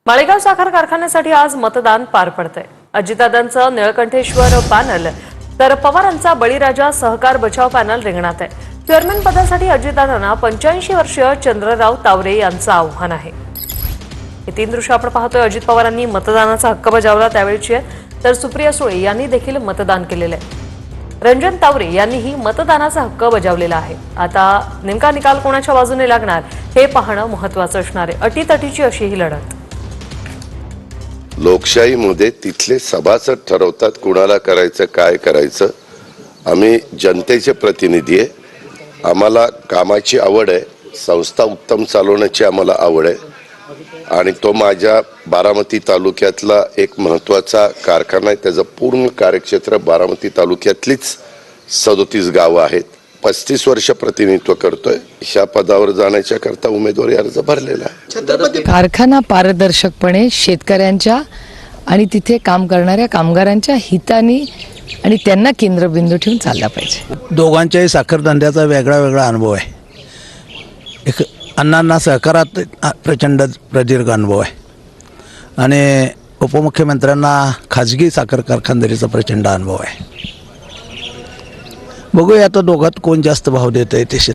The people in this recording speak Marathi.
माळेगाव साखर कारखान्यासाठी आज मतदान पार पडतंय। अजितदादांचं निळकंठेश्वर पॅनल तर पवारांचा बळीराजा सहकार बचाव पॅनल रिंगणात आहे। चेअरमन पदासाठी अजितदादांना 85 वर्षीय चंद्रराव तावरे यांचं आव्हान आहे। हे तीन दृश्य आपण पाहतोय। अजित पवारांनी मतदानाचा हक्क बजावला त्यावेळची आहे, तर सुप्रिया सुळे यांनी देखील मतदान केलेलं आहे। रंजन तावरे यांनीही मतदानाचा हक्क बजावलेला आहे। आता नेमका निकाल कोणाच्या बाजूने लागणार हे पाहणं महत्त्वाचं असणार आहे। अटीतटीची अशी ही लढत। लोकशाहीमध्ये तिथले सभासद ठरवतात कुणाला करायचं काय करायचं। आम्ही जनतेचे प्रतिनिधी आहे, आम्हाला कामाची आवड आहे, संस्था उत्तम चालवण्याची आम्हाला आवड आहे आणि तो माझ्या बारामती तालुक्यातला एक महत्त्वाचा कारखाना आहे। त्याचं पूर्ण कार्यक्षेत्र बारामती तालुक्यातलीच 37 गावं आहेत। 35 वर्ष प्रतिनिधित्व करतोय। ह्या पदावर जाण्याच्या करता उमेदवारी अर्ज भरलेला आहे। कारखाना पारदर्शकपणे शेतकऱ्यांच्या आणि तिथे काम करणाऱ्या कामगारांच्या हिताने आणि त्यांना केंद्रबिंदू ठेवून चालला पाहिजे। दोघांच्याही साखर धंद्याचा वेगळा वेगळा अनुभव आहे। एक अण्णांना सहकारात प्रचंड प्रदीर्घ अनुभव आहे आणि उपमुख्यमंत्र्यांना खाजगी साखर कारखानदारीचा प्रचंड अनुभव आहे। बघूया आता दोघात कोण जास्त भाव देत आहे ते